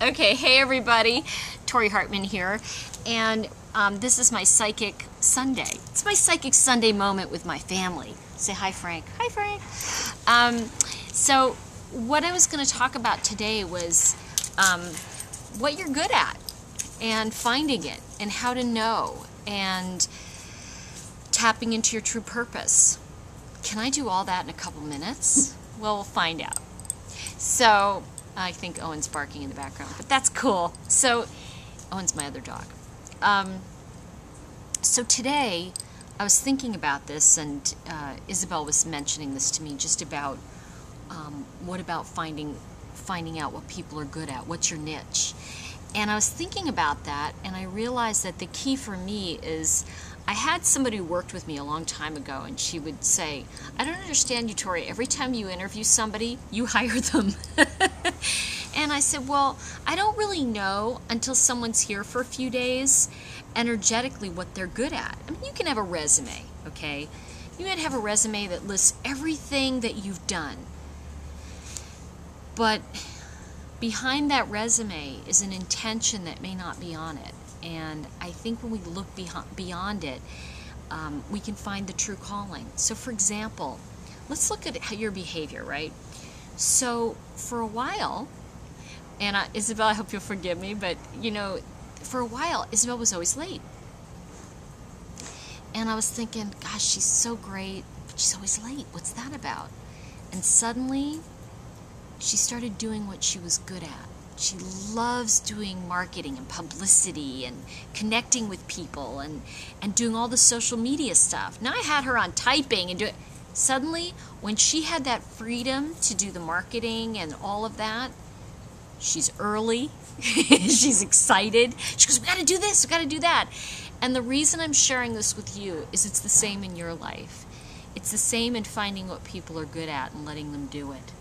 Okay, hey everybody, Tori Hartman here, and this is my Psychic Sunday. It's my Psychic Sunday moment with my family. Say hi, Frank. Hi, Frank. So what I was going to talk about today was what you're good at, and finding it, and how to know, and tapping into your true purpose. Can I do all that in a couple minutes? Well, we'll find out. So, I think Owen's barking in the background, but that's cool. So, Owen's my other dog. So today, I was thinking about this, and Isabel was mentioning this to me, just about what about finding out what people are good at, what's your niche? And I was thinking about that, and I realized that the key for me is, I had somebody who worked with me a long time ago, and she would say, I don't understand you, Tori. Every time you interview somebody, you hire them. And I said, well, I don't really know until someone's here for a few days, energetically, what they're good at. I mean, you can have a resume, okay? You might have a resume that lists everything that you've done. But behind that resume is an intention that may not be on it. And I think when we look beyond it, we can find the true calling. So for example, let's look at your behavior, right? So for a while, and Isabel, I hope you'll forgive me, but you know, for a while, Isabel was always late. And I was thinking, gosh, she's so great, but she's always late. What's that about? And suddenly, she started doing what she was good at. She loves doing marketing and publicity and connecting with people and doing all the social media stuff. Now I had her on typing and doing. Suddenly, when she had that freedom to do the marketing and all of that, she's early, she's excited. She goes, we got to do this, we got to do that. And the reason I'm sharing this with you is it's the same in your life. It's the same in finding what people are good at and letting them do it.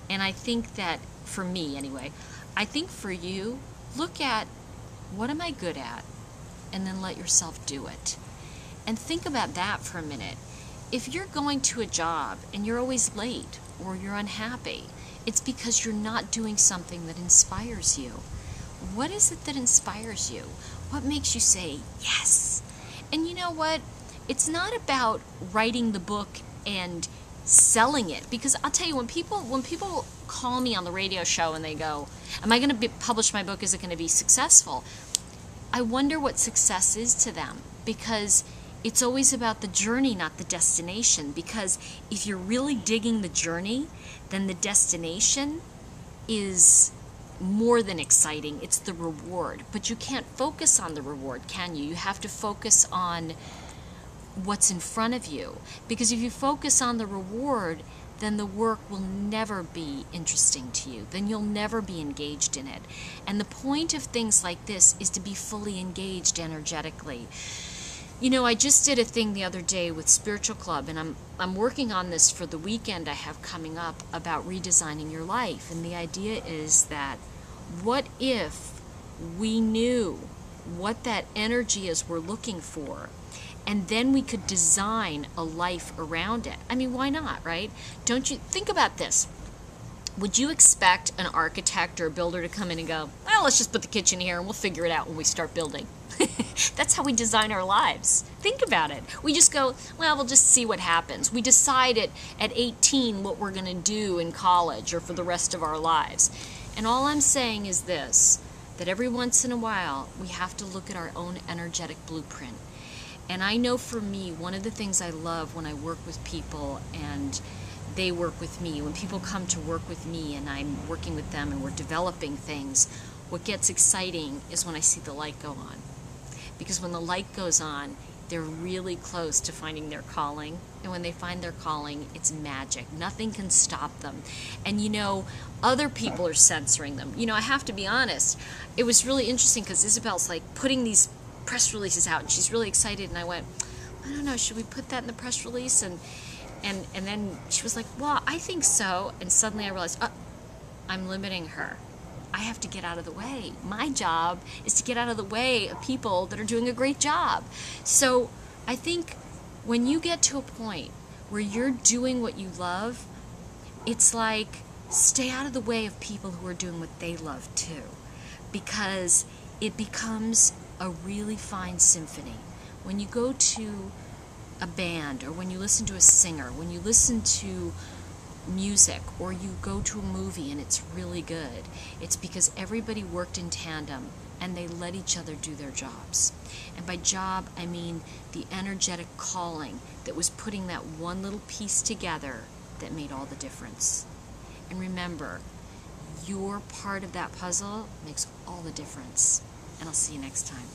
And I think that, for me anyway, I think for you, look at what am I good at, and then let yourself do it. And think about that for a minute. If you're going to a job and you're always late or you're unhappy, it's because you're not doing something that inspires you. What is it that inspires you? What makes you say, yes? And you know what? It's not about writing the book and selling it, because I'll tell you, when people call me on the radio show and they go, am I going to publish my book, is it going to be successful? I wonder what success is to them, because it's always about the journey, not the destination. Because if you're really digging the journey, then the destination is more than exciting. It's the reward. But you can't focus on the reward, can you? You have to focus on what's in front of you, because if you focus on the reward, then the work will never be interesting to you. Then you'll never be engaged in it. And the point of things like this is to be fully engaged energetically. You know, I just did a thing the other day with Spiritual Club, and I'm working on this for the weekend I have coming up about redesigning your life. And the idea is that, what if we knew what that energy is we're looking for, and then we could design a life around it? I mean, why not, right? Don't you think about this? Would you expect an architect or a builder to come in and go, well, let's just put the kitchen here and we'll figure it out when we start building? That's how we design our lives. Think about it. We just go, well, we'll just see what happens. We decide at 18 what we're going to do in college or for the rest of our lives. And all I'm saying is this, that every once in a while, we have to look at our own energetic blueprint. And I know for me, one of the things I love when I work with people and they work with me, when people come to work with me and I'm working with them and we're developing things, what gets exciting is when I see the light go on. Because when the light goes on, they're really close to finding their calling. And when they find their calling, it's magic. Nothing can stop them. And you know, other people are censoring them. You know, I have to be honest. It was really interesting because Isabel's like putting these press releases out, and she's really excited, and I went, I don't know, should we put that in the press release? And then she was like, well, I think so. And suddenly I realized, I'm limiting her. I have to get out of the way. My job is to get out of the way of people that are doing a great job. So I think when you get to a point where you're doing what you love, it's like, stay out of the way of people who are doing what they love too. because it becomes a really fine symphony. When you go to a band, or when you listen to a singer, when you listen to music, or you go to a movie and it's really good, it's because everybody worked in tandem and they let each other do their jobs. And by job, I mean the energetic calling that was putting that one little piece together that made all the difference. And remember, your part of that puzzle makes all the difference. And I'll see you next time.